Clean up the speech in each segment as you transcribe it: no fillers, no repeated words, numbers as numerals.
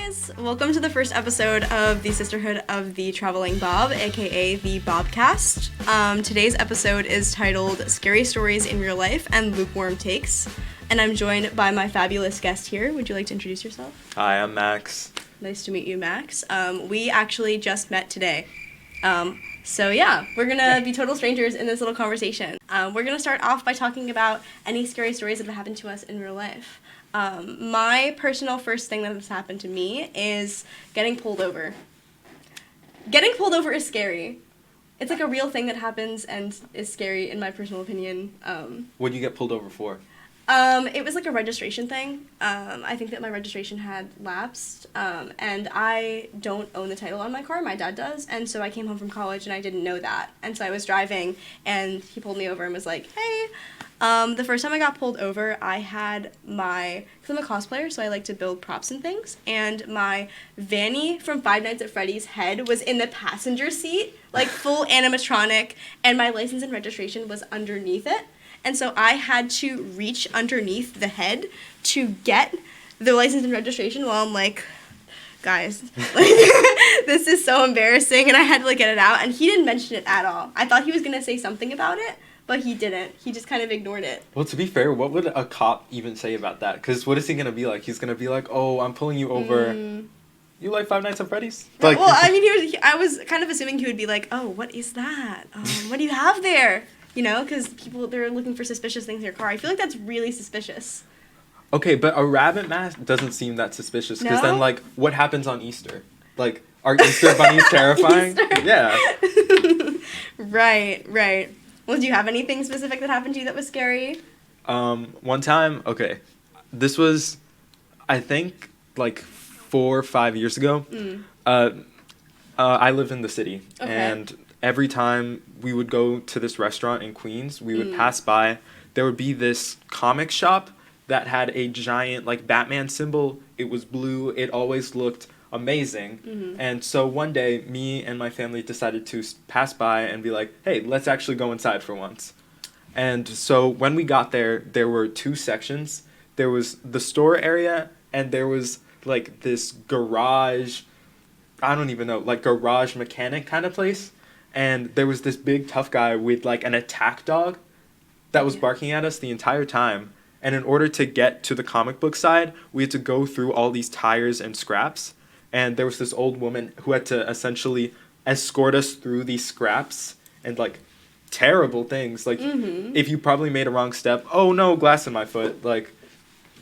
guys! Welcome to the first episode of the Sisterhood of the Traveling Bob, aka the Bobcast. Today's episode is titled Scary Stories in Real Life and Lukewarm Takes, and I'm joined by my fabulous guest here. Would you like to introduce yourself? Hi, I'm Max. Nice to meet you, Max. We actually just met today. So yeah, we're gonna be total strangers in this little conversation. We're gonna start off by talking about any scary stories that have happened to us in real life. My personal first thing that has happened to me is getting pulled over. Getting pulled over is scary. It's like a real thing that happens and is scary in my personal opinion. What do you get pulled over for? It was like a registration thing. I think that my registration had lapsed, and I don't own the title on my car. My dad does, and so I came home from college and I didn't know that. And so I was driving, and he pulled me over and was like, hey. The first time I got pulled over, I had because I'm a cosplayer, so I like to build props and things, and my Vanny from Five Nights at Freddy's head was in the passenger seat, like full animatronic, and my license and registration was underneath it. And so I had to reach underneath the head to get the license and registration while I'm like, guys, like, this is so embarrassing, and I had to like get it out, and he didn't mention it at all. I thought he was going to say something about it, but he didn't. He just kind of ignored it. Well, to be fair, what would a cop even say about that? Because what is he going to be like? He's going to be like, oh, I'm pulling you over. You like Five Nights at Freddy's? Like, well, I mean, I was kind of assuming he would be like, oh, what is that? What do you have there? You know, because people, they're looking for suspicious things in your car. I feel like that's really suspicious. Okay, but a rabbit mask doesn't seem that suspicious. Because then, like, what happens on Easter? Like, are Easter bunnies terrifying? Easter. Yeah. Right. Well, do you have anything specific that happened to you that was scary? One time, okay, this was, I think, like 4 or 5 years ago. I live in the city, okay. And every time we would go to this restaurant in Queens, we would pass by, there would be this comic shop that had a giant, like, Batman symbol. It was blue. It always looked amazing. And so one day, me and my family decided to pass by and be like, hey, let's actually go inside for once. And so when we got there, there were 2 sections. There was the store area, and there was, like, this garage, I don't even know, like, garage mechanic kind of place. And there was this big tough guy with, like, an attack dog that was barking at us the entire time. And in order to get to the comic book side, we had to go through all these tires and scraps. And there was this old woman who had to essentially escort us through these scraps and, like, terrible things. Like, if you probably made a wrong step, oh, no, glass in my foot. Like,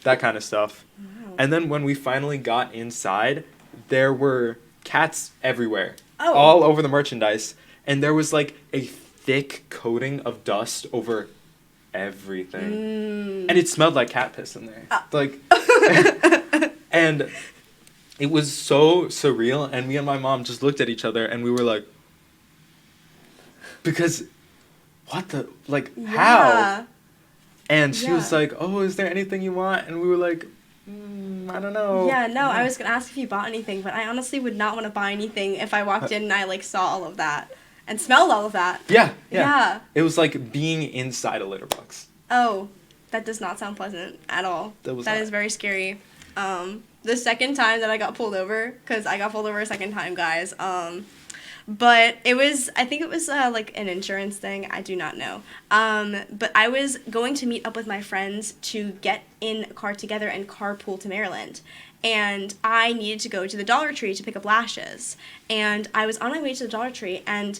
that kind of stuff. Wow. And then when we finally got inside, there were cats everywhere. Oh. All over the merchandise. And there was, like, a thick coating of dust over everything. And it smelled like cat piss in there. Like, and it was so surreal, and me and my mom just looked at each other, and we were like, because, what the, like, how? And she was like, oh, is there anything you want? And we were like, I don't know. Yeah, no, I was going to ask if you bought anything, but I honestly would not want to buy anything if I walked in and I, like, saw all of that and smelled all of that. Yeah. It was like being inside a litter box. Oh, that does not sound pleasant at all. That is very scary. The second time that I got pulled over, because I got pulled over a second time, guys, but I think it was, like, an insurance thing, I do not know, but I was going to meet up with my friends to get in a car together and carpool to Maryland, and I needed to go to the Dollar Tree to pick up lashes, and I was on my way to the Dollar Tree, and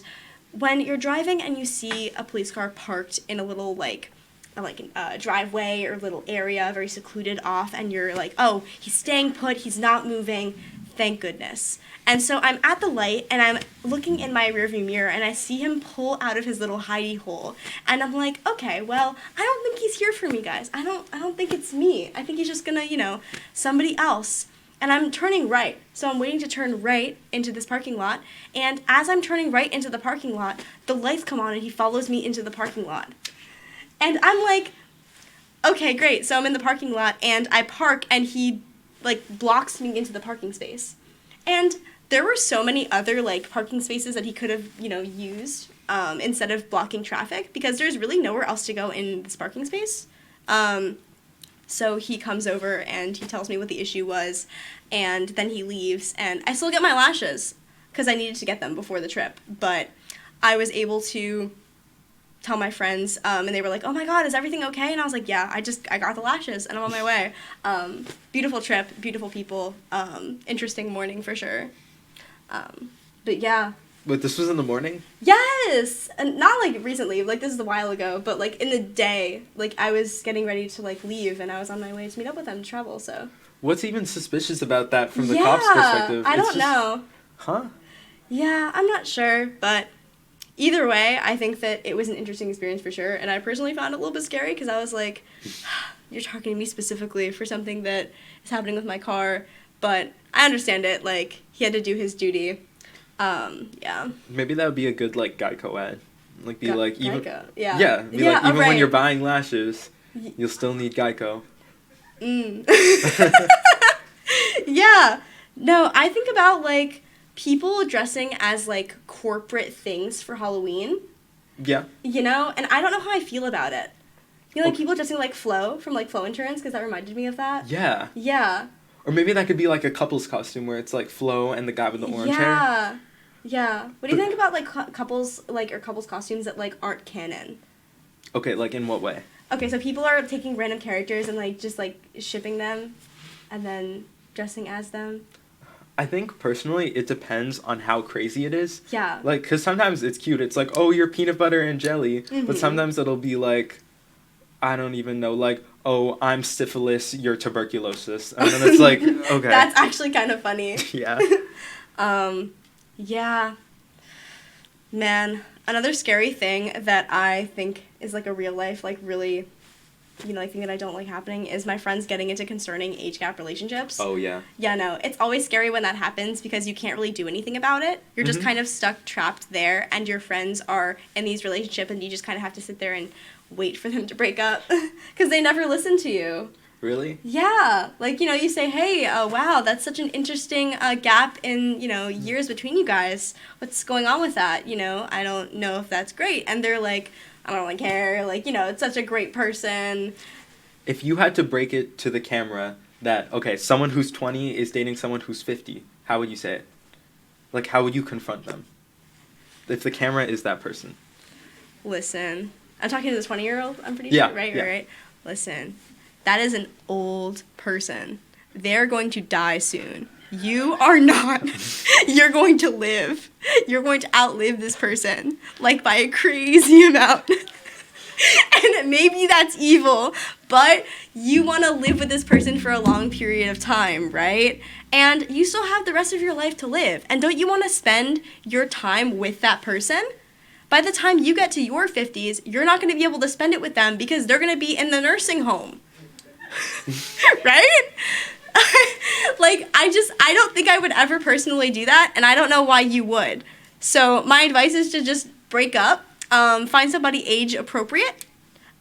when you're driving and you see a police car parked in a little, like a driveway or little area, very secluded off, and you're like, oh, he's staying put, he's not moving, thank goodness. And so I'm at the light, and I'm looking in my rearview mirror, and I see him pull out of his little hidey hole, and I'm like, okay, well, I don't think he's here for me, guys. I don't think it's me. I think he's just gonna, somebody else. And I'm turning right, so I'm waiting to turn right into this parking lot, and as I'm turning right into the parking lot, the lights come on, and he follows me into the parking lot. And I'm like, okay, great. So I'm in the parking lot, and I park, and he, like, blocks me into the parking space. And there were so many other, like, parking spaces that he could have, used instead of blocking traffic, because there's really nowhere else to go in this parking space. So he comes over and he tells me what the issue was, and then he leaves, and I still get my lashes because I needed to get them before the trip, but I was able to tell my friends, and they were like, oh my god, is everything okay? And I was like, yeah, I got the lashes, and I'm on my way. Beautiful trip, beautiful people, interesting morning for sure. But yeah. But this was in the morning? Yes! And not, like, recently, like, this is a while ago, but, like, in the day, like, I was getting ready to, like, leave, and I was on my way to meet up with them to travel, so. What's even suspicious about that from the cops' perspective? I don't know. Huh? Yeah, I'm not sure, but either way, I think that it was an interesting experience for sure, and I personally found it a little bit scary, because I was like, you're targeting me specifically for something that is happening with my car, but I understand it, like, he had to do his duty. Yeah. Maybe that would be a good, like, Geico ad. Like, be like, even... Geico, yeah. Yeah, be like, even when you're buying lashes, you'll still need Geico. Yeah. No, I think about, like, people dressing as, like, corporate things for Halloween. Yeah. You know? And I don't know how I feel about it. You know, like, people dressing like Flo from, like, Flo Insurance, because that reminded me of that. Yeah. Yeah. Or maybe that could be, like, a couple's costume where it's, like, Flo and the guy with the orange hair. Yeah. What do you think about, like, couples costumes that, like, aren't canon? Okay, like, in what way? Okay, so people are taking random characters and, like, just, like, shipping them and then dressing as them. I think, personally, it depends on how crazy it is. Yeah. Like, because sometimes it's cute. It's like, oh, you're peanut butter and jelly. Mm-hmm. But sometimes it'll be, like, I don't even know, like, oh, I'm syphilis, you're tuberculosis. And then it's like, okay. That's actually kind of funny. Yeah. Yeah. Man, another scary thing that I think is, like, a real life, like, really, you know, like, thing that I don't like happening is my friends getting into concerning age gap relationships. Oh, yeah. Yeah, no, it's always scary when that happens because you can't really do anything about it. You're just kind of stuck, trapped there, and your friends are in these relationships, and you just kind of have to sit there and wait for them to break up because they never listen to you. Really? Yeah. Like, you know, you say, hey, wow, that's such an interesting gap in, you know, years between you guys. What's going on with that? You know, I don't know if that's great. And they're like, I don't really care. Like, you know, it's such a great person. If you had to break it to the camera that, okay, someone who's 20 is dating someone who's 50, how would you say it? Like, how would you confront them? If the camera is that person. Listen. I'm talking to the 20-year-old, I'm pretty sure. Right. Listen, that is an old person. They're going to die soon. You are not. You're going to live. You're going to outlive this person, like, by a crazy amount. And maybe that's evil, but you want to live with this person for a long period of time, right? And you still have the rest of your life to live. And don't you want to spend your time with that person? By the time you get to your 50s, you're not going to be able to spend it with them because they're going to be in the nursing home. Right? Like, I don't think I would ever personally do that, and I don't know why you would. So my advice is to just break up, find somebody age appropriate.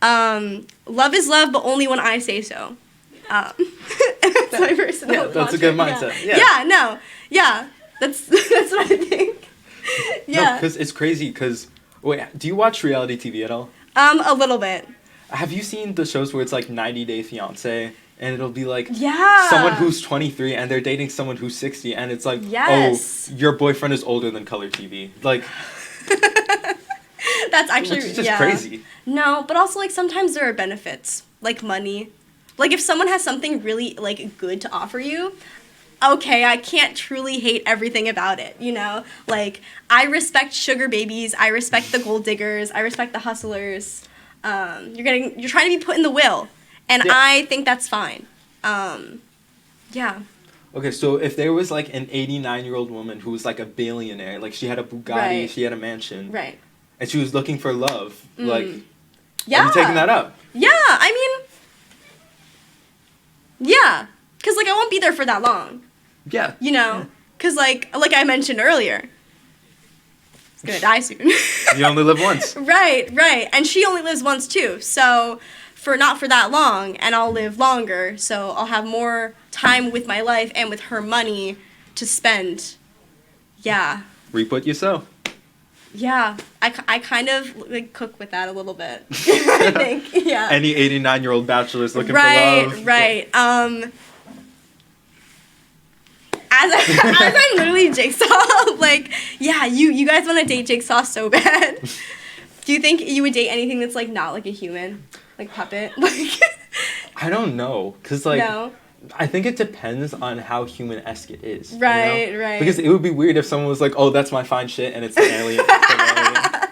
Love is love, but only when I say so. That's my personal Yeah, that's a good mindset. Yeah. That's what I think. Yeah. No, because it's crazy, because... Wait, do you watch reality TV at all? A little bit. Have you seen the shows where it's like 90 Day Fiancé and it'll be like someone who's 23 and they're dating someone who's 60 and it's like, yes. Oh, your boyfriend is older than color TV. Like, that's actually just crazy. No, but also, like, sometimes there are benefits, like money. Like, if someone has something really, like, good to offer you, okay, I can't truly hate everything about it, you know? Like, I respect sugar babies, I respect the gold diggers, I respect the hustlers. You're trying to be put in the will, and I think that's fine. Yeah. Okay, so if there was, like, an 89-year-old woman who was, like, a billionaire, like, she had a Bugatti, she had a mansion. Right. And she was looking for love, like, are you taking that up? Yeah, I mean, yeah. Because, like, I won't be there for that long. Yeah. You know? Because, like I mentioned earlier, it's going to die soon. You only live once. Right. And she only lives once, too. So, not for that long, and I'll live longer. So, I'll have more time with my life and with her money to spend. Yeah. Reap what you sow. Yeah, I kind of like cook with that a little bit. I think, yeah. Any 89-year-old bachelor's looking for love. Right. As I'm literally Jigsaw, like, yeah, you guys want to date Jigsaw so bad. Do you think you would date anything that's like not like a human, like puppet? Like, I don't know, cause like. No. I think it depends on how human-esque it is. Right, you know? right. Because it would be weird if someone was like, "Oh, that's my fine shit," and it's an alien.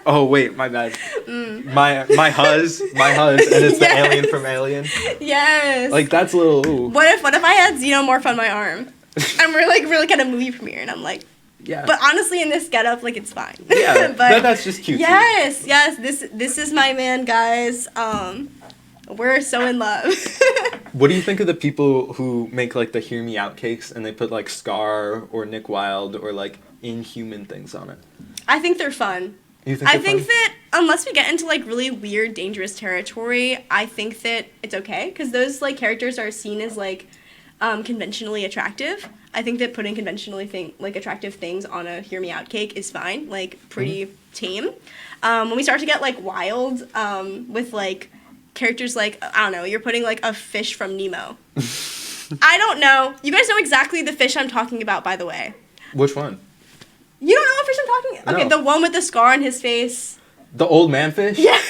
Oh wait, my bad. My huzz, and it's the alien from Alien. Yes. Like that's a little. Ooh. What if I had Xenomorph on my arm, and we're like at a movie premiere, and I'm like, yeah. But honestly, in this getup, like it's fine. Yeah, but that's just cute. Yes. This is my man, guys. We're so in love. What do you think of the people who make like the Hear Me Out cakes and they put like Scar or Nick Wilde or like inhuman things on it? I think they're fun. You think I think that unless we get into like really weird, dangerous territory, I think that it's okay because those like characters are seen as like conventionally attractive. I think that putting conventionally attractive things on a Hear Me Out cake is fine, like pretty tame. When we start to get like wild with like characters like, I don't know, you're putting like a fish from Nemo. I don't know. You guys know exactly the fish I'm talking about, by the way. Which one? You don't know what fish I'm talking about? Okay, no. The one with the scar on his face. The old man fish? Yes.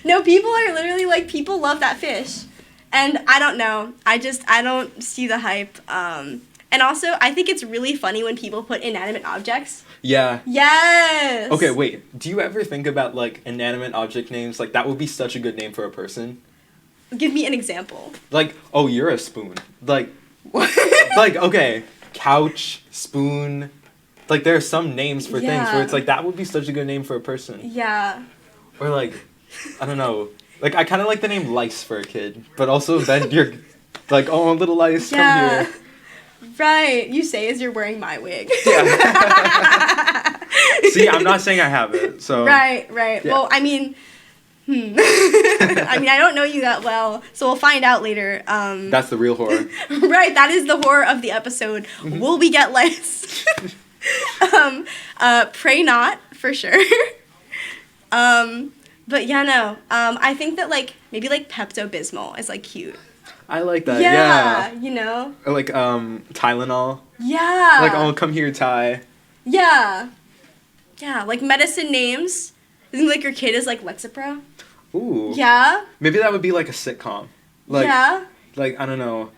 No, people are literally like, people love that fish. And I don't know. I don't see the hype. And also, I think it's really funny when people put inanimate objects. Yeah. Yes. Okay, wait. Do you ever think about, like, inanimate object names? Like, that would be such a good name for a person. Give me an example. Like, oh, you're a spoon. Like, what? Like, okay, couch, spoon. Like, there are some names for things where it's like, that would be such a good name for a person. Yeah. Or, like, I don't know. Like, I kind of like the name Lice for a kid. But also, then you're like, oh, little Lice, come here. Right, you say as you're wearing my wig. Yeah. See, I'm not saying I have it, so. Right. Yeah. Well, I mean, I don't know you that well, so we'll find out later. That's the real horror. Right, that is the horror of the episode. Mm-hmm. Will we get lice? Pray not, for sure. But yeah, no. I think that like maybe like Pepto-Bismol is like cute. I like that. Yeah. You know. Or like Tylenol. Yeah. Like, oh, come here, Ty. Yeah. Yeah, like medicine names. I think like your kid is like Lexapro. Ooh. Yeah. Maybe that would be like a sitcom. Like, yeah. Like, I don't know,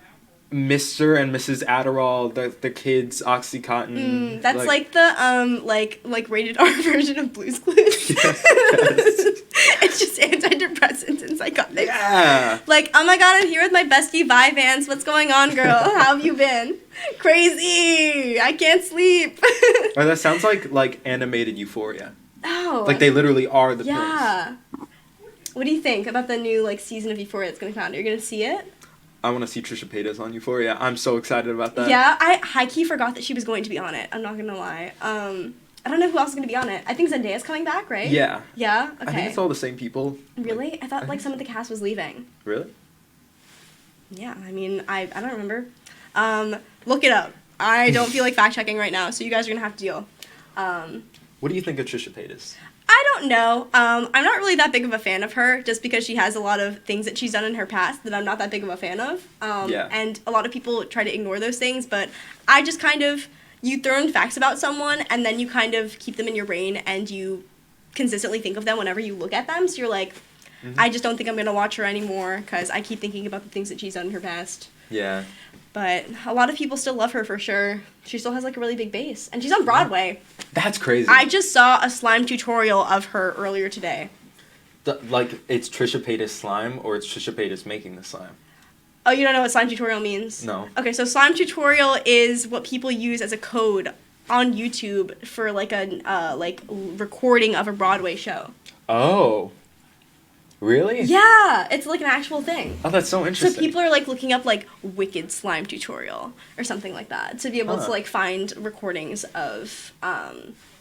Mr. and Mrs. Adderall, the kids Oxycontin. That's like the like rated R version of Blue's Clues. Yes. It's just antidepressants and psychotics. Yeah. Like, oh my god, I'm here with my bestie Vivance. What's going on, girl? How have you been? Crazy. I can't sleep. Or that sounds like animated Euphoria. Oh. Like they literally are the pills. Yeah. What do you think about the new like season of Euphoria that's gonna come out? Are you gonna see it? I want to see Trisha Paytas on Euphoria. I'm so excited about that. Yeah, I high-key forgot that she was going to be on it. I'm not gonna lie. I don't know who else is gonna be on it. I think Zendaya's coming back, right? Yeah. Yeah? Okay. I think it's all the same people. Really? I thought like some of the cast was leaving. Really? Yeah, I mean, I don't remember. Look it up. I don't feel like fact-checking right now, so you guys are gonna have to deal. What do you think of Trisha Paytas? I don't know. I'm not really that big of a fan of her, just because she has a lot of things that she's done in her past that I'm not that big of a fan of. Yeah. And a lot of people try to ignore those things, but I just kind of, you throw in facts about someone, and then you kind of keep them in your brain, and you consistently think of them whenever you look at them, so you're like, I just don't think I'm going to watch her anymore, because I keep thinking about the things that she's done in her past. Yeah. But a lot of people still love her, for sure. She still has, like, a really big base. And she's on Broadway. That's crazy. I just saw a slime tutorial of her earlier today. Like, it's Trisha Paytas slime, or it's Trisha Paytas making the slime? Oh, you don't know what slime tutorial means? No. Okay, so slime tutorial is what people use as a code on YouTube for, like, a recording of a Broadway show. Oh. Really? Yeah, it's like an actual thing. Oh, that's so interesting. So people are like looking up like wicked slime tutorial or something like that to be able to like find recordings of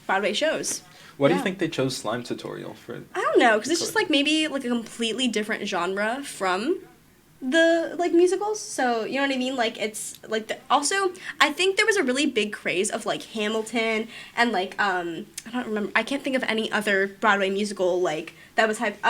Broadway shows. Why do you think they chose slime tutorial for? I don't know, because it's just like maybe like a completely different genre from the like musicals, so you know what I mean, like it's like also I think there was a really big craze of like Hamilton and like I don't remember, I can't think of any other Broadway musical like that was hype.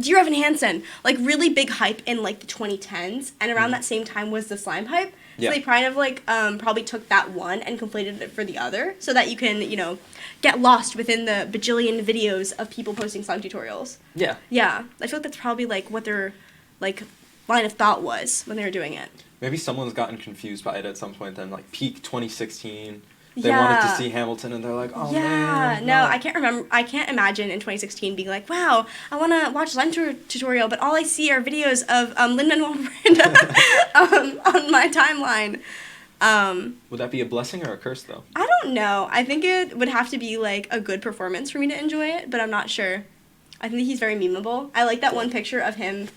Dear Evan Hansen, like really big hype in like the 2010s, and around that same time was the slime hype. So they kind of like probably took that one and conflated it for the other, so that you can, you know, get lost within the bajillion videos of people posting slime tutorials. Yeah. Yeah, I feel like that's probably like what their like line of thought was when they were doing it. Maybe someone's gotten confused by it at some point. Then like peak 2016. They wanted to see Hamilton, and they're like, "Oh man!" No, I can't remember. I can't imagine in 2016 being like, "Wow, I want to watch slime tutorial, but all I see are videos of Lin-Manuel Miranda on my timeline." Would that be a blessing or a curse, though? I don't know. I think it would have to be like a good performance for me to enjoy it, but I'm not sure. I think he's very memeable. I like that one picture of him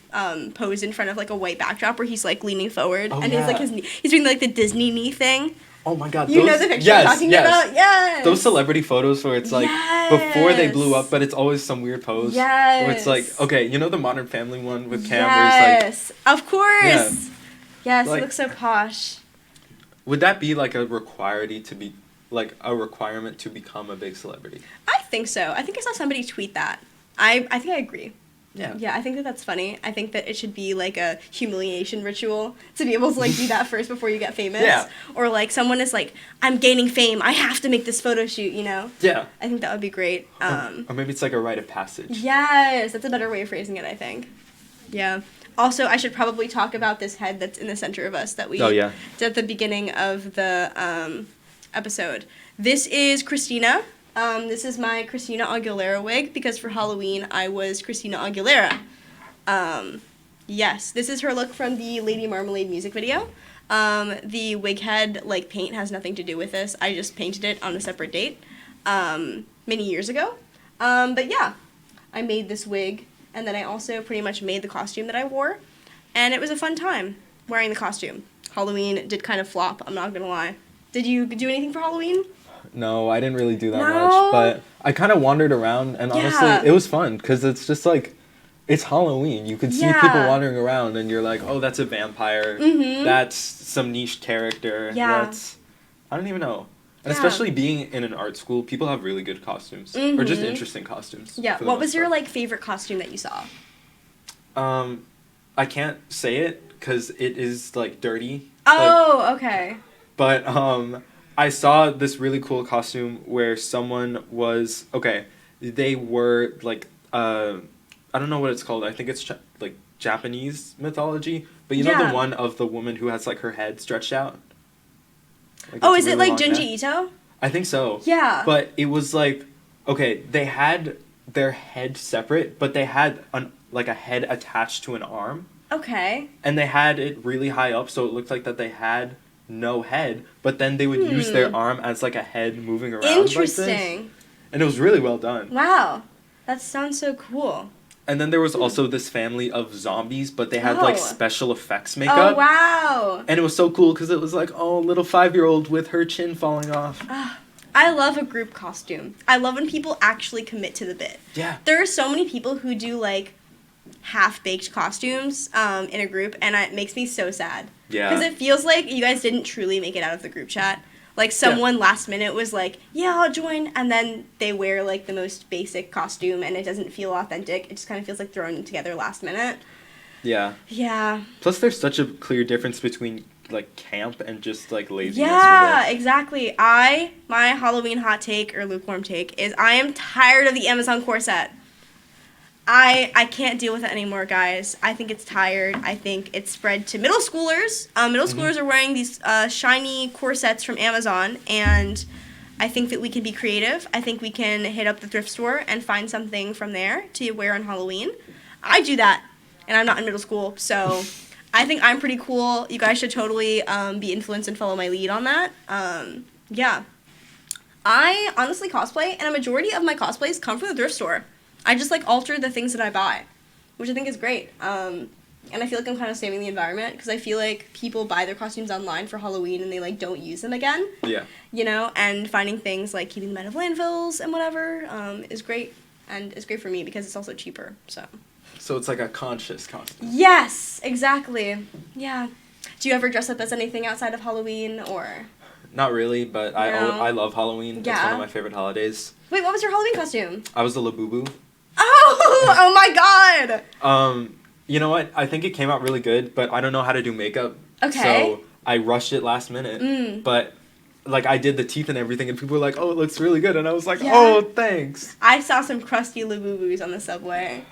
posed in front of like a white backdrop where he's like leaning forward and he's like he's doing like the Disney knee thing. Oh my god, you know the picture I'm talking about? Yes. Those celebrity photos where it's like before they blew up, but it's always some weird pose. Yes. Where it's like, okay, you know the Modern Family one with Cam where he's like, of course. Yeah. Yes, like, it looks so posh. Would that be like a requirement to become a big celebrity? I think so. I think I saw somebody tweet that. I think I agree. Yeah. Yeah, I think that that's funny. I think that it should be like a humiliation ritual to be able to like do that first before you get famous. Yeah. Or like someone is like, I'm gaining fame, I have to make this photo shoot, you know? Yeah. I think that would be great. Or maybe it's like a rite of passage. Yes, that's a better way of phrasing it, I think. Yeah. Also, I should probably talk about this head that's in the center of us that we did at the beginning of the episode. This is Christina. This is my Christina Aguilera wig, because for Halloween I was Christina Aguilera. Yes, this is her look from the Lady Marmalade music video. The wig head, like, paint has nothing to do with this. I just painted it on a separate date many years ago. But yeah, I made this wig, and then I also pretty much made the costume that I wore, and it was a fun time wearing the costume. Halloween did kind of flop, I'm not gonna lie. Did you do anything for Halloween? No, I didn't really do that much, but I kind of wandered around, and honestly, it was fun, because it's just like, it's Halloween. You could see people wandering around, and you're like, oh, that's a vampire, that's some niche character, that's, I don't even know. And especially being in an art school, people have really good costumes, or just interesting costumes. Yeah, what was your, like, favorite costume that you saw? I can't say it, because it is, like, dirty. Oh, like, okay. But, I saw this really cool costume where someone was, they were, like, I don't know what it's called. I think it's, like, Japanese mythology. But you know the one of the woman who has, like, her head stretched out? Like, is it, like, Junji Ito? I think so. Yeah. But it was, like, they had their head separate, but they had, a head attached to an arm. Okay. And they had it really high up, so it looked like that they had no head, but then they would use their arm as like a head moving around. Interesting. Like this. And it was really well done. Wow. That sounds so cool. And then there was also this family of zombies, but they had like special effects makeup. Oh, wow. And it was so cool because it was like, oh, little 5-year-old with her chin falling off. I love a group costume. I love when people actually commit to the bit. Yeah. There are so many people who do like half-baked costumes in a group, and it makes me so sad. Yeah. Because it feels like you guys didn't truly make it out of the group chat. Like, someone last minute was like, yeah, I'll join, and then they wear, like, the most basic costume, and it doesn't feel authentic. It just kind of feels like thrown together last minute. Yeah. Yeah. Plus, there's such a clear difference between, like, camp and just, like, laziness. Yeah, exactly. My Halloween hot take, or lukewarm take, is I am tired of the Amazon corset. I can't deal with it anymore, guys. I think it's tired. I think it's spread to middle schoolers. Middle schoolers are wearing these shiny corsets from Amazon, and I think that we can be creative. I think we can hit up the thrift store and find something from there to wear on Halloween. I do that, and I'm not in middle school, so I think I'm pretty cool. You guys should totally be influenced and follow my lead on that. Yeah. I honestly cosplay, and a majority of my cosplays come from the thrift store. I just, like, alter the things that I buy, which I think is great. And I feel like I'm kind of saving the environment, because I feel like people buy their costumes online for Halloween and they, like, don't use them again. Yeah. You know, and finding things, like, keeping them out of landfills and whatever is great. And it's great for me because it's also cheaper, so. So it's like a conscious costume. Yes, exactly. Yeah. Do you ever dress up as anything outside of Halloween, or? Not really, but no. I love Halloween. Yeah. It's one of my favorite holidays. Wait, what was your Halloween costume? I was a Labubu. Oh my god! You know what? I think it came out really good, but I don't know how to do makeup. Okay. So I rushed it last minute. But like I did the teeth and everything, and people were like, "Oh, it looks really good," and I was like, "Oh, thanks." I saw some crusty Labubus on the subway.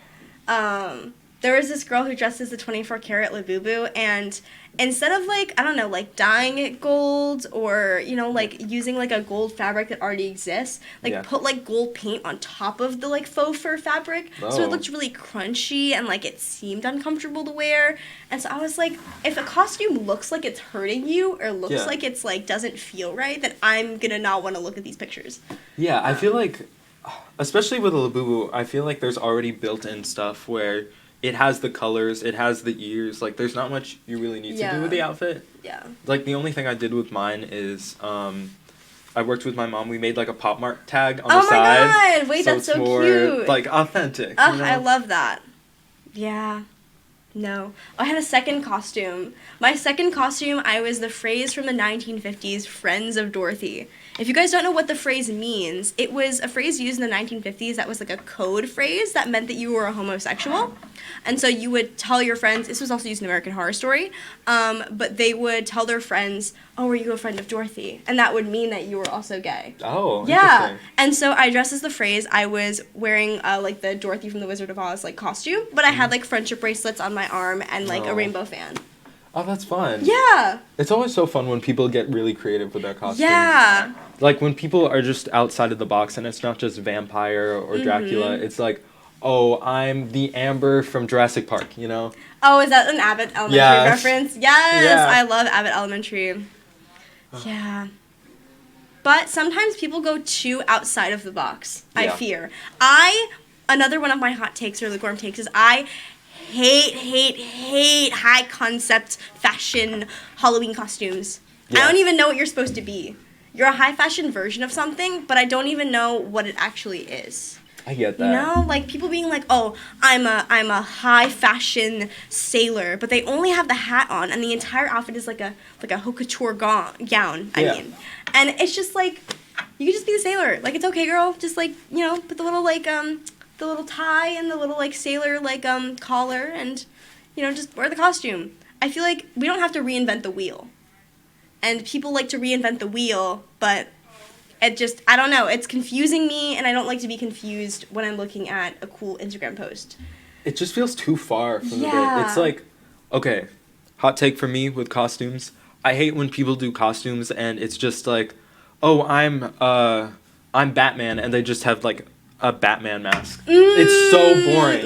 There was this girl who dressed as a 24-karat Labubu, and instead of, like, I don't know, like, dyeing it gold or, you know, like, using, like, a gold fabric that already exists, like, put, like, gold paint on top of the, like, faux fur fabric, so it looked really crunchy and, like, it seemed uncomfortable to wear. And so I was like, if a costume looks like it's hurting you or looks like it's, like, doesn't feel right, then I'm gonna not want to look at these pictures. Yeah, I feel like, especially with a Labubu, I feel like there's already built-in stuff where it has the colors, it has the ears, like, there's not much you really need to do with the outfit. Yeah. Like, the only thing I did with mine is, I worked with my mom, we made, like, a Pop Mart tag on the side. Oh my god! Wait, that's so more, cute! like, authentic, Ugh, you know? I love that. Yeah. No. I had a second costume. My second costume, I was the phrase from the 1950s, Friends of Dorothy. If you guys don't know what the phrase means, it was a phrase used in the 1950s that was like a code phrase that meant that you were a homosexual. And so you would tell your friends, this was also used in American Horror Story, but they would tell their friends, "Oh, are you a friend of Dorothy?" And that would mean that you were also gay. Oh, yeah. Interesting. And so I dressed as the phrase. I was wearing like the Dorothy from the Wizard of Oz like costume, but I had like friendship bracelets on my arm and like a rainbow fan. Oh, that's fun. Yeah. It's always so fun when people get really creative with their costumes. Yeah. Like when people are just outside of the box and it's not just vampire or Dracula, it's like, oh, I'm the Amber from Jurassic Park, you know? Oh, is that an Abbott Elementary reference? Yes, I love Abbott Elementary. Yeah. But sometimes people go too outside of the box, I fear. Another one of my hot takes or lukewarm takes is I hate high concept fashion Halloween costumes. I don't even know what you're supposed to be. You're a high fashion version of something, but I don't even know what it actually is. I get that. You know, like people being like, "Oh, I'm a high fashion sailor," but they only have the hat on, and the entire outfit is like a haute couture gown. I mean, and it's just like you can just be the sailor. Like it's okay, girl. Just like put the little the little tie and the little like sailor collar, and just wear the costume. I feel like we don't have to reinvent the wheel, and people like to reinvent the wheel, but. It just, I don't know, it's confusing me, and I don't like to be confused when I'm looking at a cool Instagram post. It just feels too far from the bit. It's like, okay, hot take for me with costumes. I hate when people do costumes and it's just like, oh, I'm Batman, and they just have like a Batman mask. It's so boring.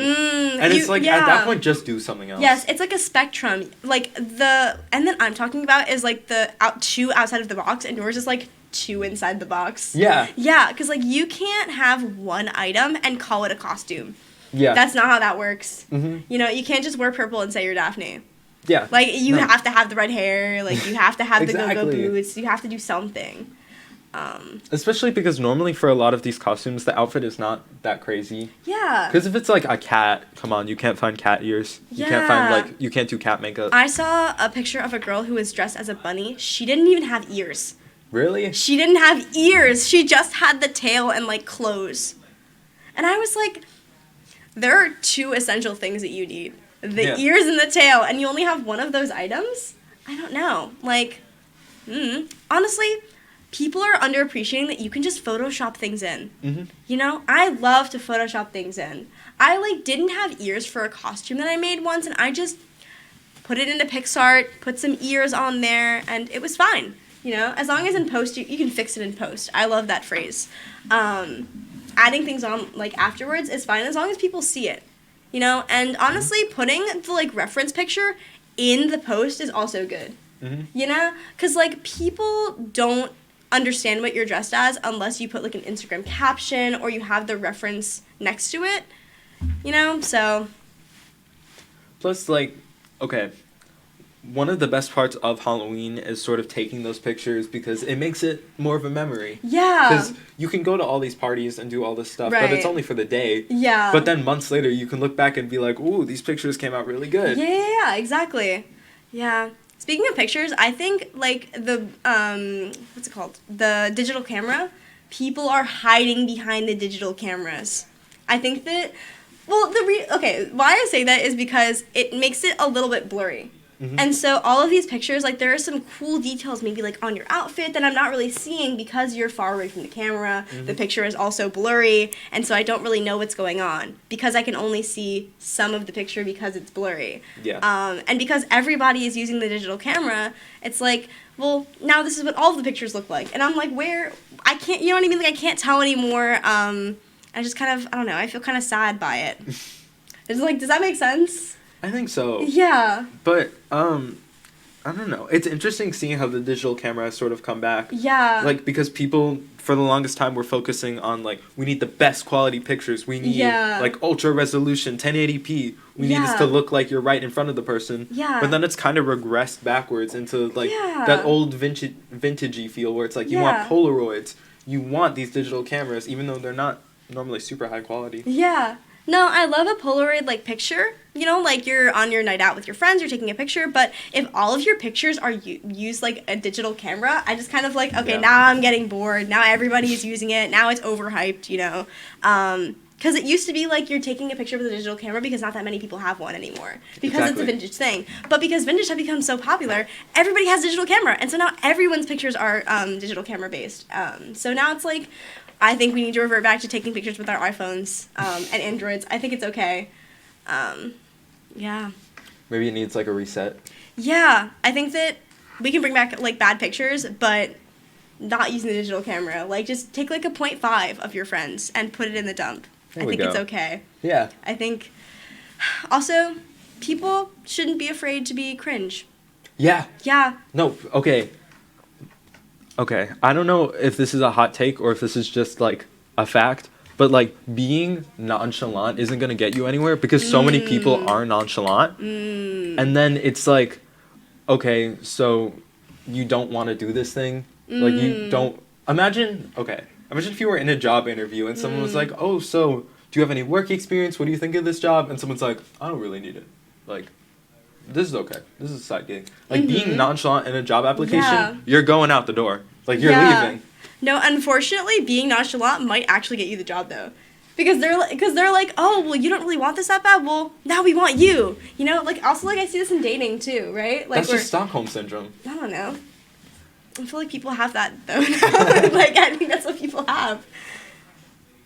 And it's like, at that point, just do something else. Yes, it's like a spectrum. Like, and then I'm talking about is like the two outside of the box, and yours is like two inside the box. Yeah. Yeah, because like you can't have one item and call it a costume. Yeah. That's not how that works. Mm-hmm. You can't just wear purple and say you're Daphne. Yeah. Like, you have to have the red hair. Like, you have to have the go-go boots. You have to do something. Especially because normally for a lot of these costumes, the outfit is not that crazy. Yeah. Because if it's like a cat, come on, you can't find cat ears. You can't find you can't do cat makeup. I saw a picture of a girl who was dressed as a bunny. She didn't even have ears. Really? She didn't have ears. She just had the tail and like clothes. And I was like, there are two essential things that you need. The ears and the tail, and you only have one of those items? I don't know. Like, honestly, people are underappreciating that you can just Photoshop things in. Mm-hmm. I love to Photoshop things in. I didn't have ears for a costume that I made once, and I just put it into PixArt, put some ears on there, and it was fine. As long as in post, you can fix it in post. I love that phrase. Adding things on, afterwards is fine as long as people see it. And honestly, putting the, reference picture in the post is also good. Mm-hmm. Because, people don't understand what you're dressed as unless you put, an Instagram caption or you have the reference next to it. So. Plus, okay. one of the best parts of Halloween is sort of taking those pictures because it makes it more of a memory. Yeah. Because you can go to all these parties and do all this stuff, but it's only for the day. Yeah. But then months later, you can look back and be like, ooh, these pictures came out really good. Yeah, exactly. Yeah. Speaking of pictures, I think, like, the, what's it called? The digital camera, people are hiding behind the digital cameras. I think that, well, why I say that is because it makes it a little bit blurry. Mm-hmm. And so all of these pictures, like, there are some cool details maybe, like, on your outfit that I'm not really seeing because you're far away from the camera. Mm-hmm. The picture is also blurry, and so I don't really know what's going on because I can only see some of the picture because it's blurry. Yeah. And because everybody is using the digital camera, it's like, well, now this is what all of the pictures look like. And I'm like, I can't, you know what I mean? Like, I can't tell anymore. I just kind of, I don't know, I feel kind of sad by it. It's like, does that make sense? I think so. Yeah. But, I don't know. It's interesting seeing how the digital camera has sort of come back. Yeah. Like, because people, for the longest time, were focusing on, like, we need the best quality pictures. We need, like, ultra resolution, 1080p. We need this to look like you're right in front of the person. Yeah. But then it's kind of regressed backwards into, like, that old vintagey feel where it's like, you want Polaroids. You want these digital cameras, even though they're not normally super high quality. Yeah. No, I love a Polaroid, like, picture. You know, like, you're on your night out with your friends, you're taking a picture, but if all of your pictures are use like, a digital camera, I just kind of, like, okay, now I'm getting bored, now everybody is using it, now it's overhyped, you know. Because it used to be, like, you're taking a picture with a digital camera because not that many people have one anymore. Because it's a vintage thing. But because vintage have become so popular, everybody has a digital camera. And so now everyone's pictures are digital camera-based. So now it's like, I think we need to revert back to taking pictures with our iPhones and Androids. I think it's okay. Yeah. Maybe it needs, like, a reset. Yeah. I think that we can bring back, like, bad pictures, but not using the digital camera. Like, just take, like, a 0.5 of your friends and put it in the dump. I think it's okay. Yeah. I think, also, people shouldn't be afraid to be cringe. Yeah. Yeah. No, okay. Okay, I don't know if this is a hot take or if this is just, like, a fact, but, like, being nonchalant isn't going to get you anywhere because so many people are nonchalant. And then it's like, okay, so you don't want to do this thing? Like, you don't... Imagine if you were in a job interview and someone was like, oh, so do you have any work experience? What do you think of this job? And someone's like, I don't really need it. Like, this is okay. This is a side gig. Like, being nonchalant in a job application, you're going out the door. Like, you're leaving. No, unfortunately, being nonchalant might actually get you the job, though. Because they're like, oh, well, you don't really want this that bad? Well, now we want you. You know? Like, also, like, I see this in dating, too, right? Like, that's just Stockholm Syndrome. I don't know. I feel like people have that, though. Like, I think that's what people have.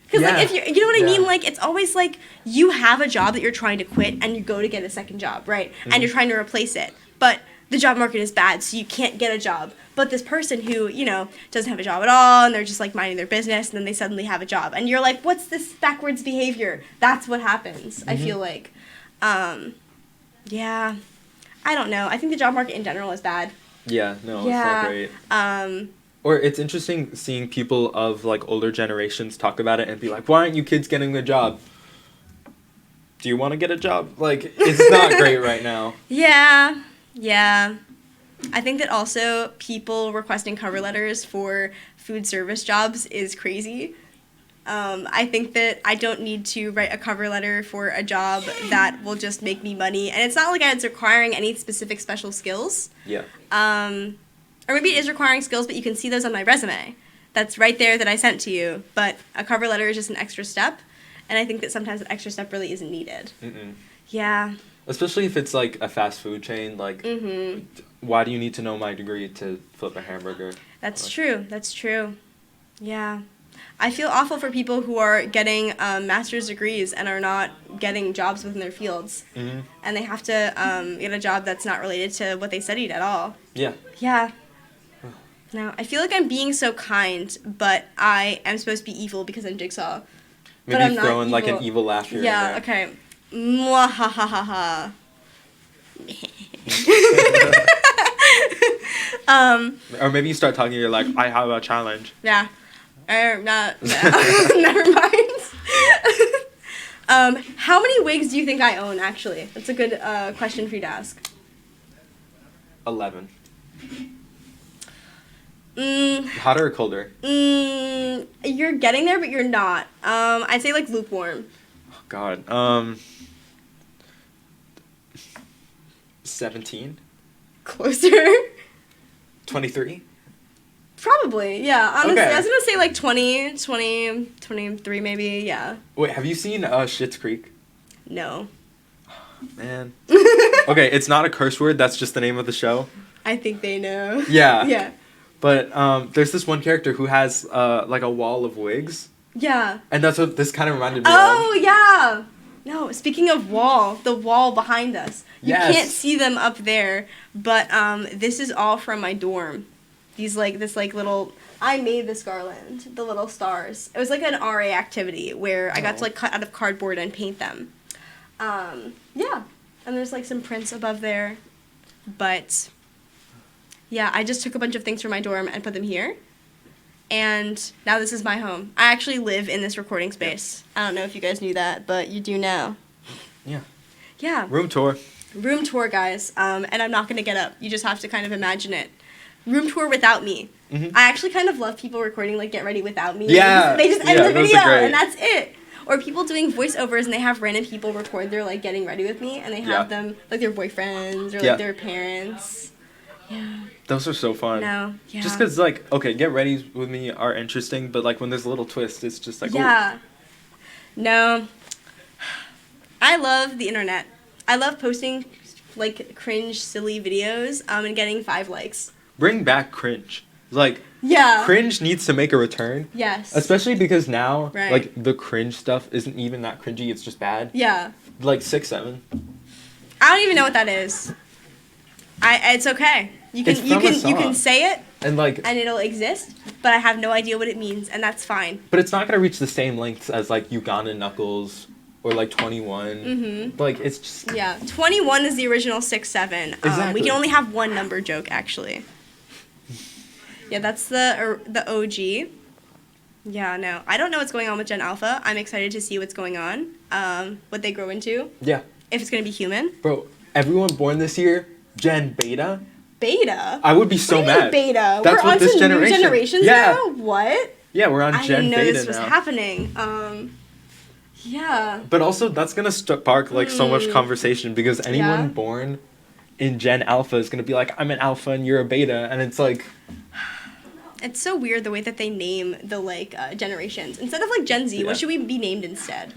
Because, like, if you know what I mean? Like, it's always like you have a job that you're trying to quit and you go to get a second job, right? And you're trying to replace it. But the job market is bad, so you can't get a job. But this person who, you know, doesn't have a job at all, and they're just, like, minding their business, and then they suddenly have a job. And you're like, what's this backwards behavior? That's what happens, I feel like. Yeah. I don't know. I think the job market in general is bad. Yeah, no, it's not great. Or it's interesting seeing people of, like, older generations talk about it and be like, why aren't you kids getting a job? Do you want to get a job? Like, it's not great right now. Yeah. I think that also people requesting cover letters for food service jobs is crazy. I think that I don't need to write a cover letter for a job that will just make me money. And it's not like it's requiring any specific special skills. Yeah. Or maybe it is requiring skills, but you can see those on my resume. That's right there that I sent to you. But a cover letter is just an extra step. And I think that sometimes that extra step really isn't needed. Yeah. Especially if it's, like, a fast food chain. Like, why do you need to know my degree to flip a hamburger? That's true. Yeah. I feel awful for people who are getting master's degrees and are not getting jobs within their fields. And they have to get a job that's not related to what they studied at all. Yeah. No, I feel like I'm being so kind, but I am supposed to be evil because I'm Jigsaw. Maybe but I'm throw in, not like, an evil laugh here Yeah, and there. okay. Mwahahaha. Or maybe you start talking, you're like, I have a challenge. Yeah. Never mind. How many wigs do you think I own, actually? That's a good question for you to ask. 11. Mm, Hotter or colder? You're getting there, but you're not. I'd say like lukewarm. Oh, God. 17. Closer. 23. Probably, yeah. Honestly, Okay. I was gonna say like 20, 23 maybe, yeah. Wait, have you seen Schitt's Creek? No. Man. Okay, it's not a curse word. That's just the name of the show. I think they know. Yeah. Yeah. But there's this one character who has like a wall of wigs. Yeah. And that's what this kind of reminded me of. Yeah. No, speaking of wall, the wall behind us. You can't see them up there, but this is all from my dorm. This little, I made this garland, the little stars. It was like an RA activity where I got to like cut out of cardboard and paint them. Yeah, and there's like some prints above there, but yeah, I just took a bunch of things from my dorm and put them here, and now this is my home. I actually live in this recording space. I don't know if you guys knew that, but you do now. Yeah. Yeah. Room tour, guys, and I'm not gonna get up. You just have to kind of imagine it. Room tour without me. Mm-hmm. I actually kind of love people recording like Get Ready Without Me. Yeah. They just end the video and that's it. Or people doing voiceovers and they have random people record their like getting ready with me and they have them like their boyfriends or like their parents. Yeah. Those are so fun. No. Yeah. Just because like Get Ready with Me are interesting, but like when there's a little twist, it's just like yeah. Ooh. No. I love the internet. I love posting like cringe, silly videos and getting 5 likes. Bring back cringe. Like, cringe needs to make a return. Yes. Especially because now, like, the cringe stuff isn't even that cringy, it's just bad. Yeah. Like 6'7". I don't even know what that is. It's okay. You can say it and it'll exist, but I have no idea what it means, and that's fine. But it's not gonna reach the same lengths as like Uganda Knuckles or like 21. Mm-hmm. Like it's just 21 is the original 6'7". Exactly. We can only have one number joke actually. Yeah, that's the OG. Yeah, no. I don't know what's going on with Gen Alpha. I'm excited to see what's going on, what they grow into. Yeah. If it's going to be human. Bro, everyone born this year, Gen Beta? Beta? I would be so mad. Beta? That's we're what this new generations now? What? Yeah, we're on Gen Beta now. I didn't know this was happening. Yeah. But also, that's going to spark, like, so much conversation because anyone born in Gen Alpha is going to be like, I'm an Alpha and you're a Beta, and it's like... It's so weird the way that they name the, like, generations. Instead of, like, Gen Z, what should we be named instead?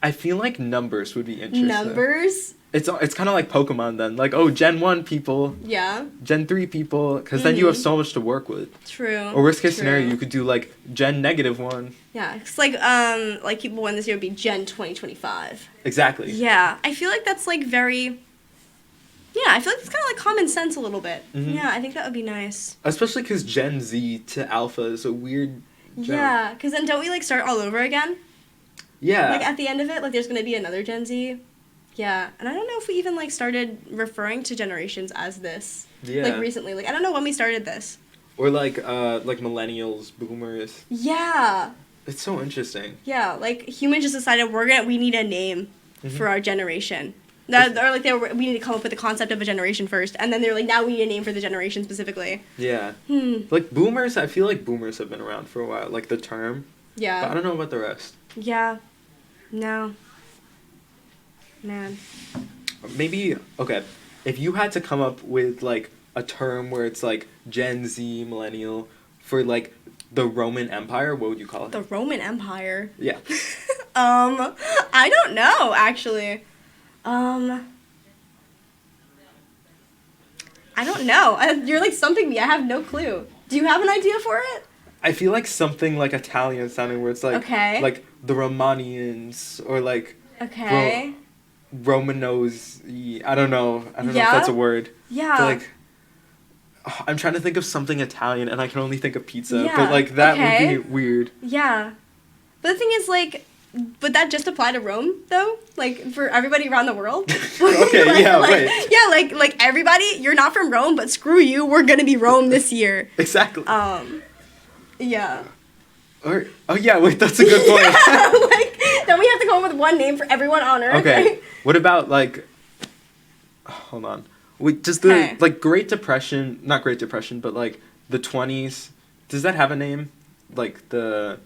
I feel like numbers would be interesting. Numbers? It's kind of like Pokemon then. Like, Gen 1 people. Yeah. Gen 3 people. Because then you have so much to work with. True. Or worst case scenario, you could do, like, Gen -1. Yeah. It's like people born this year would be Gen 2025. Exactly. Yeah. I feel like that's, like, very... Yeah, I feel like it's kind of like common sense a little bit. Mm-hmm. Yeah, I think that would be nice. Especially because Gen Z to Alpha is a weird jump. Yeah, because then don't we, like, start all over again? Yeah. Like, at the end of it, like, there's going to be another Gen Z. Yeah, and I don't know if we even, like, started referring to generations as this. Yeah. Like, recently. Like, I don't know when we started this. Or, like millennials, boomers. Yeah. It's so interesting. Yeah, like, humans just decided we need a name for our generation. We need to come up with the concept of a generation first, and then they're like, now we need a name for the generation specifically. Yeah. Like, boomers, I feel like boomers have been around for a while, like the term. Yeah. But I don't know about the rest. Yeah. No. Man. Maybe, okay, if you had to come up with, like, a term where it's, like, Gen Z, millennial, for, like, the Roman Empire, what would you call it? The Roman Empire? Yeah. I don't know, actually. I don't know. You're, like, stumping me. I have no clue. Do you have an idea for it? I feel like something, like, Italian sounding where it's, like, like, the Romanians, or, like, Romanos. I don't know. I don't know if that's a word. Yeah. But, like, I'm trying to think of something Italian, and I can only think of pizza. Yeah. But, like, that would be weird. Yeah. But the thing is, like... Would that just apply to Rome, though? Like, for everybody around the world? Okay, wait. Yeah, like, everybody, you're not from Rome, but screw you, we're gonna be Rome this year. Exactly. Yeah. Yeah, wait, that's a good point. Yeah, like, then we have to come up with one name for everyone on Earth. Okay, what about, like, hold on. Wait, does the, like, Great Depression, not Great Depression, but, like, the 20s, does that have a name? Like, the...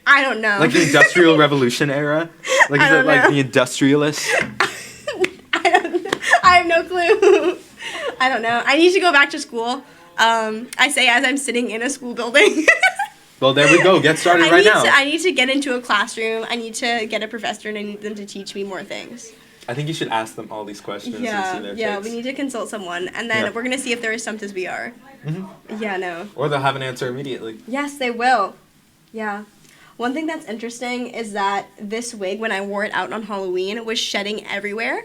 I don't know. Like, the Industrial Revolution era? Like, is it, like, the industrialists? I don't know. I have no clue. I don't know. I need to go back to school. I say as I'm sitting in a school building. Well, there we go. Get started right now. I need to get into a classroom. I need to get a professor, and I need them to teach me more things. I think you should ask them all these questions and see their takes. We need to consult someone, and then we're going to see if they're as stumped as we are. Mm-hmm. Yeah, no. Or they'll have an answer immediately. Yes, they will. Yeah. One thing that's interesting is that this wig, when I wore it out on Halloween, was shedding everywhere.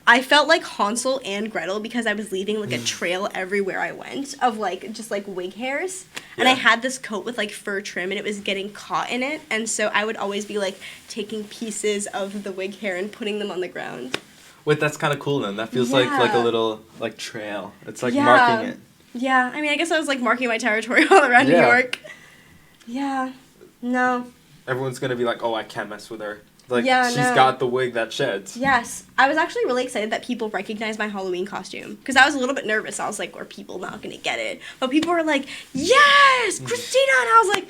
I felt like Hansel and Gretel because I was leaving, like, a trail everywhere I went of, like, just, like, wig hairs. Yeah. And I had this coat with, like, fur trim, and it was getting caught in it. And so I would always be, like, taking pieces of the wig hair and putting them on the ground. Wait, that's kind of cool, then. That feels like a little, like, trail. It's, like, marking it. Yeah. I mean, I guess I was, like, marking my territory all around New York. Yeah. No. Everyone's going to be like, oh, I can't mess with her. Like, she's got the wig that sheds. Yes. I was actually really excited that people recognized my Halloween costume. Because I was a little bit nervous. I was like, are people not going to get it? But people were like, yes, Christina! And I was like,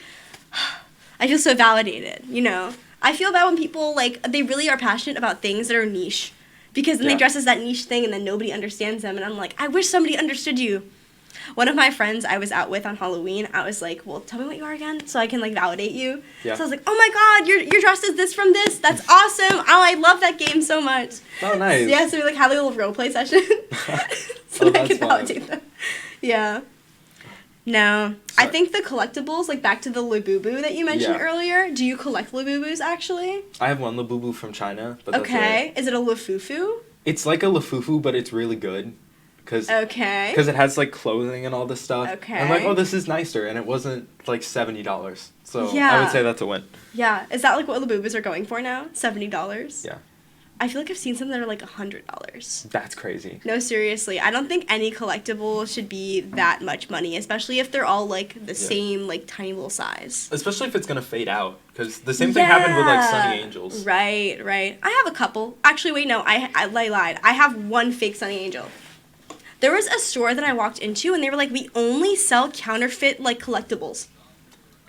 I feel so validated, you know? I feel bad when people, like, they really are passionate about things that are niche. Because then they dress as that niche thing and then nobody understands them. And I'm like, I wish somebody understood you. One of my friends I was out with on Halloween, I was like, well, tell me what you are again so I can, like, validate you. Yeah. So I was like, oh, my God, you're dressed as this from this. That's awesome. Oh, I love that game so much. Oh, nice. Yeah, so we, like, had a little role play session so I could validate them. Yeah. No. Sorry. I think the collectibles, like, back to the Labubu that you mentioned earlier. Do you collect Labubus, actually? I have one Labubu from China. But okay. Is it a Lafufu? It's like a Lafufu, but it's really good. Because it has, like, clothing and all this stuff. Okay. I'm like, oh, this is nicer. And it wasn't, like, $70. So I would say that's a win. Yeah. Is that, like, what Labubus are going for now? $70? Yeah. I feel like I've seen some that are, like, $100. That's crazy. No, seriously. I don't think any collectible should be that much money, especially if they're all, like, the same, like, tiny little size. Especially if it's going to fade out. Because the same thing happened with, like, Sunny Angels. Right, right. I have a couple. Actually, wait, no. I lied. I have one fake Sunny Angel. There was a store that I walked into, and they were like, we only sell counterfeit, like, collectibles.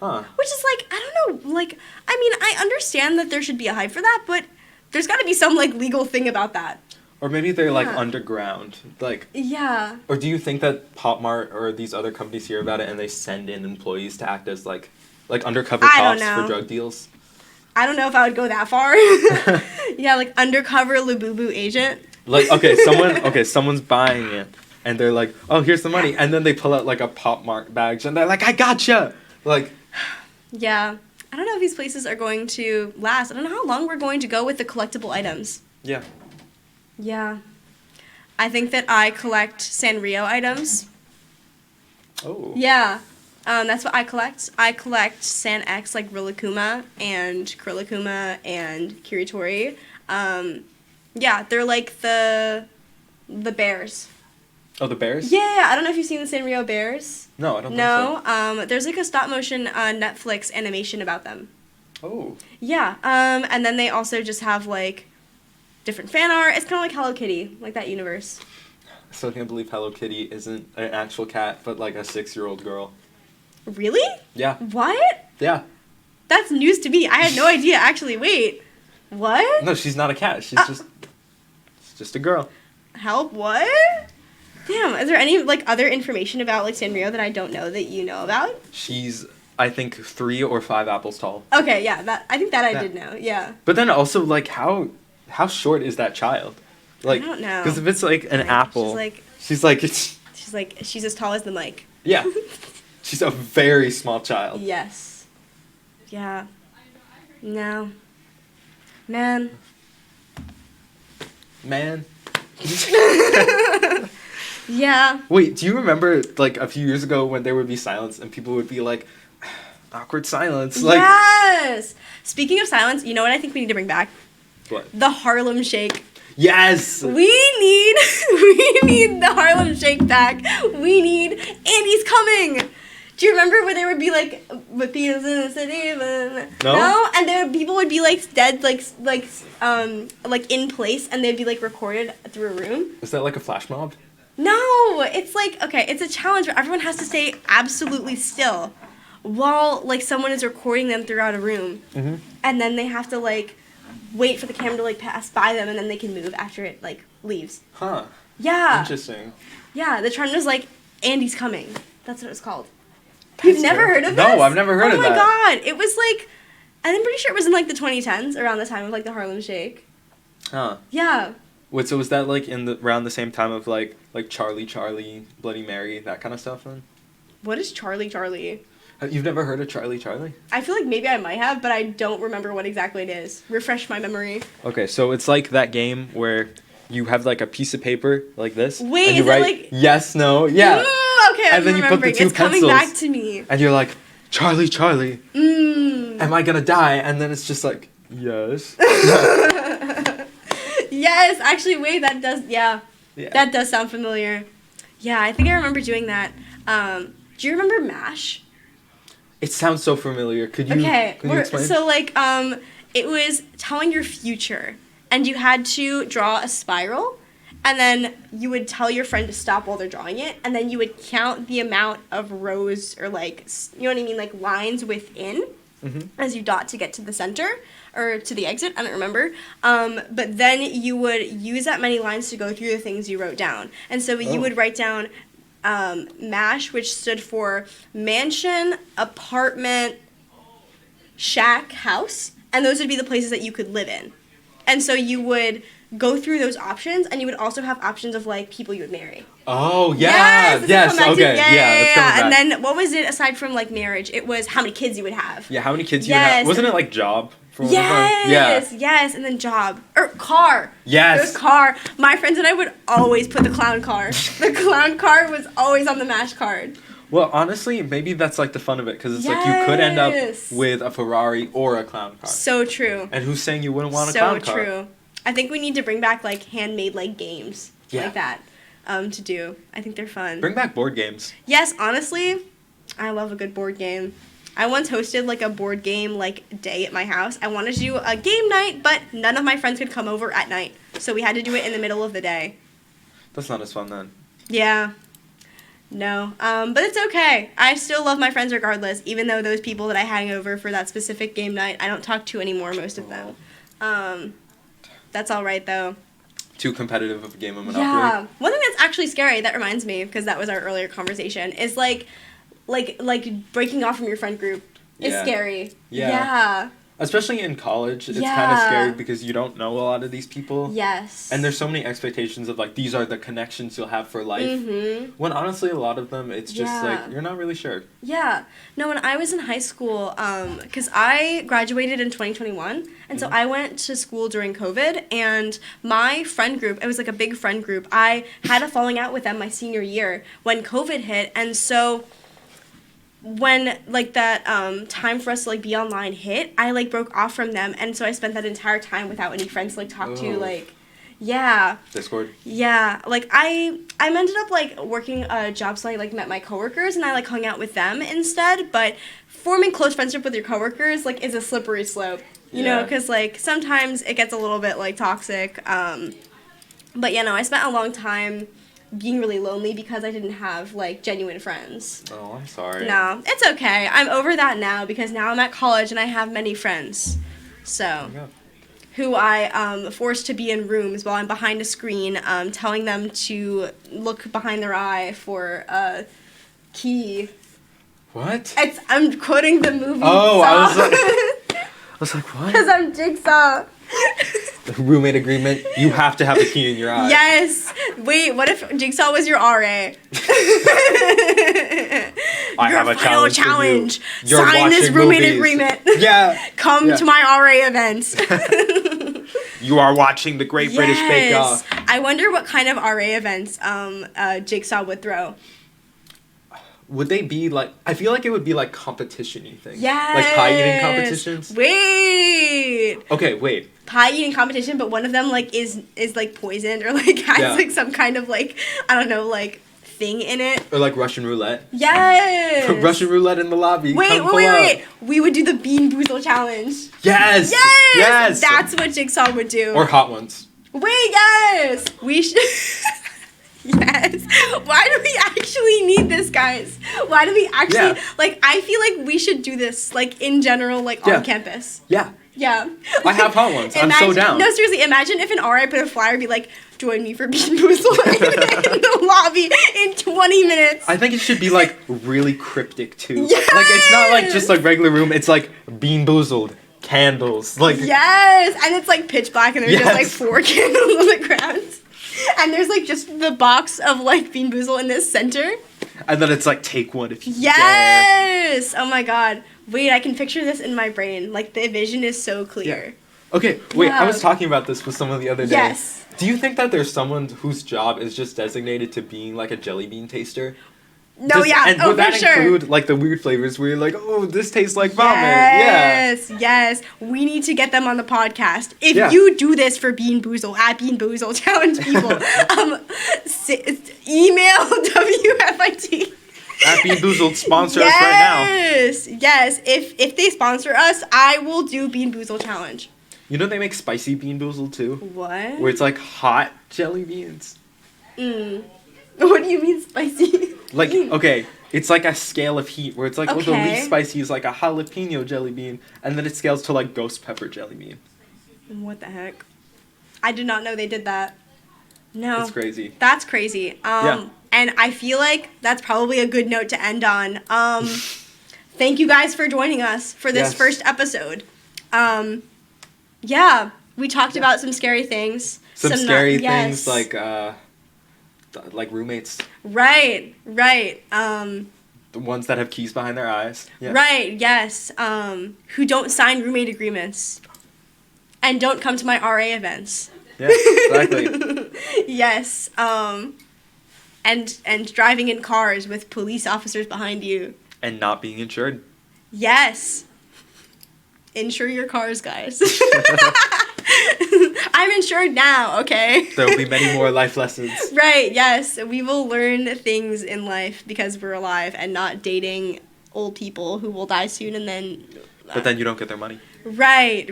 Huh. Which is, like, I don't know, like, I mean, I understand that there should be a hype for that, but there's got to be some, like, legal thing about that. Or maybe they're, like, underground. Like, yeah. Or do you think that Pop Mart or these other companies hear about it and they send in employees to act as, like undercover cops for drug deals? I don't know if I would go that far. Yeah, like, undercover Labubu agent. Like, someone's buying it, and they're like, oh, here's the money, and then they pull out, like, a Pop Mart badge, and they're like, I gotcha! Like... Yeah. I don't know if these places are going to last. I don't know how long we're going to go with the collectible items. Yeah. Yeah. I think that I collect Sanrio items. Oh. Yeah. That's what I collect. I collect San X, like Rillakkuma and Krillakkuma and Kiritori. Yeah, they're like the bears. Oh, the bears? Yeah, I don't know if you've seen the Sanrio bears. No, I don't think so. No, there's like a stop-motion Netflix animation about them. Oh. Yeah, and then they also just have like different fan art. It's kind of like Hello Kitty, like that universe. I still can't believe Hello Kitty isn't an actual cat, but like a 6-year-old girl. Really? Yeah. What? Yeah. That's news to me. I had no idea, actually. Wait. What? No, she's not a cat. She's just a girl. Help, what? Damn, is there any, like, other information about, like, Sanrio that I don't know that you know about? She's, I think, 3 or 5 apples tall. Okay, yeah, I think that I did know, yeah. But then also, like, how short is that child? Like, I don't know. Because if it's, like, an apple, she's as tall as the mic. Yeah. She's a very small child. Yes. Yeah. No. Man. Yeah. Wait, do you remember, like, a few years ago when there would be silence and people would be like, awkward silence? Like, yes! Speaking of silence, you know what I think we need to bring back? What? The Harlem Shake. Yes! We need the Harlem Shake back. We need Andy's Coming! Do you remember where there would be like, "But Peter's in the city"? No? And people would be like dead, like in place, and they'd be like recorded through a room. Is that like a flash mob? No, it's like, okay, it's a challenge where everyone has to stay absolutely still while like someone is recording them throughout a room, and then they have to like wait for the camera to like pass by them, and then they can move after it like leaves. Huh. Yeah. Interesting. Yeah, the trend was like Andy's Coming. That's what it's called. You've never heard of this? No, I've never heard of that. Oh my god, it was like, I'm pretty sure it was in like the 2010s, around the time of like the Harlem Shake. Huh. Yeah. Wait, so was that like around the same time of like Charlie, Bloody Mary, that kind of stuff then? What is Charlie? You've never heard of Charlie? I feel like maybe I might have, but I don't remember what exactly it is. Refresh my memory. Okay, so it's like that game where you have like a piece of paper like this. Wait, and you is write it like... yes, no, yeah. Okay, I'm remembering. You put the two it's pencils, coming back to me. And you're like, Charlie. Am I gonna die? And then it's just like, yes. Yes, actually, wait, that does, yeah. That does sound familiar. Yeah, I think I remember doing that. Do you remember MASH? It sounds so familiar. Could you explain? So, like, it was telling your future, and you had to draw a spiral, and then you would tell your friend to stop while they're drawing it, and then you would count the amount of rows, or, like, you know what I mean, like, lines within, as you dot to get to the center, or to the exit, I don't remember. But then you would use that many lines to go through the things you wrote down. And so you would write down MASH, which stood for mansion, apartment, shack, house. And those would be the places that you could live in. And so you would go through those options, and you would also have options of, like, people you would marry. Oh, yeah. Yes, okay. Yeah. And then what was it aside from, like, marriage? It was how many kids you would have. Yeah, how many kids you would have. Wasn't it, like, job? Yes, and then job. Or car. Yes. It was car. My friends and I would always put the clown car. The clown car was always on the MASH card. Well, honestly, maybe that's, like, the fun of it, because it's like you could end up with a Ferrari or a clown car. So true. And who's saying you wouldn't want a clown car? So true. I think we need to bring back, like, handmade, like, games like that to do. I think they're fun. Bring back board games. Yes, honestly, I love a good board game. I once hosted, like, a board game, like, day at my house. I wanted to do a game night, but none of my friends could come over at night. So we had to do it in the middle of the day. That's not as fun then. Yeah. No. But it's okay. I still love my friends regardless, even though those people that I hang over for that specific game night, I don't talk to anymore, most of them. That's all right, though. Too competitive of a game of Monopoly. Yeah. One thing that's actually scary, that reminds me, because that was our earlier conversation, is, like breaking off from your friend group is scary. Yeah. Especially in college, it's kind of scary because you don't know a lot of these people. Yes. And there's so many expectations of, like, these are the connections you'll have for life. When honestly, a lot of them, it's just, like, you're not really sure. Yeah. No, when I was in high school, because I graduated in 2021, and so I went to school during COVID, and my friend group, it was, like, a big friend group, I had a falling out with them my senior year when COVID hit, and so when, like, that time for us to, like, be online hit, I, like, broke off from them, and so I spent that entire time without any friends to, like, talk to, like, Discord? Yeah. Like, I ended up, like, working a job, so I, like, met my coworkers, and I, like, hung out with them instead, but forming close friendship with your coworkers, like, is a slippery slope, you know, because, like, sometimes it gets a little bit, like, toxic, but, yeah, no, I spent a long time being really lonely because I didn't have, like, genuine friends. Oh, I'm sorry. No, it's okay. I'm over that now because now I'm at college and I have many friends. So, who I forced to be in rooms while I'm behind a screen, telling them to look behind their eye for a key. What? I'm quoting the movie. Oh, I was like, what? Because I'm Jigsaw. The roommate agreement, you have to have a key in your eye. Yes. Wait, what if Jigsaw was your RA? I have a challenge. Sign this roommate agreement. Yeah. Come to my RA events. You are watching the Great British Bake Off. I wonder what kind of RA events Jigsaw would throw. Would they be, like, I feel like it would be, like, competition-y things. Yes. Like pie-eating competitions. Wait. Okay, wait. Pie-eating competition, but one of them, like, is like, poisoned or, like, has, like, some kind of, like, I don't know, like, thing in it. Or like Russian roulette. Yes. Russian roulette in the lobby. Wait. We would do the Bean Boozle challenge. Yes. Yes. That's what Jigsaw would do. Or Hot Ones. Wait, yes. We should. Yes. Why do we actually need this, guys? Why do we actually like? I feel like we should do this like in general, like on campus. Yeah. Yeah. I have Hot Ones. I'm so down. No, seriously, imagine if an RI put a flyer, be like, join me for Bean Boozle in the lobby in 20 minutes. I think it should be like really cryptic too. Yes! Like it's not like just like regular room. It's like Bean Boozled. Candles. Like yes. And it's like pitch black and there's just like 4 candles on the ground. And there's like just the box of like Bean Boozle in this center. And then it's like take one if you dare. Oh my god. Wait, I can picture this in my brain. Like the vision is so clear. Yeah. Okay, wait, I was talking about this with someone the other day. Yes. Do you think that there's someone whose job is just designated to being like a jelly bean taster? No, And would that include like the weird flavors where you're like, oh, this tastes like vomit? Yes. We need to get them on the podcast. If you do this for Bean Boozle, at Bean Boozle, challenge people. Email WFIT. At Bean Boozled, sponsor us right now. Yes. If they sponsor us, I will do Bean Boozle challenge. You know they make spicy Bean Boozled too? What? Where it's like hot jelly beans. What do you mean spicy? Like, okay, it's like a scale of heat where it's like, the least spicy is like a jalapeno jelly bean, and then it scales to like ghost pepper jelly bean. What the heck? I did not know they did that. No. It's crazy. That's crazy. And I feel like that's probably a good note to end on. Thank you guys for joining us for this first episode. We talked about some scary things. Some scary things like roommates. Right. The ones that have keys behind their eyes. Yeah. Right, yes. Who don't sign roommate agreements. And don't come to my RA events. Yeah, exactly. Yes. And driving in cars with police officers behind you. And not being insured. Yes. Insure your cars, guys. I'm insured now, okay? There will be many more life lessons. Right, yes. We will learn things in life because we're alive and not dating old people who will die soon and then... But then you don't get their money. Right.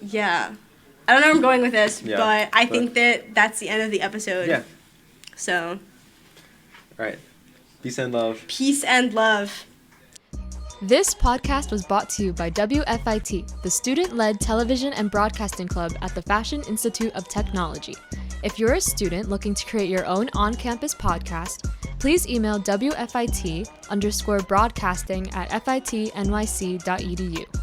Yeah. I don't know where I'm going with this, but I think that's the end of the episode. Yeah. So. All right. Peace and love. Peace and love. This podcast was brought to you by WFIT, the student-led television and broadcasting club at the Fashion Institute of Technology. If you're a student looking to create your own on-campus podcast, please email WFIT_broadcasting@fitnyc.edu.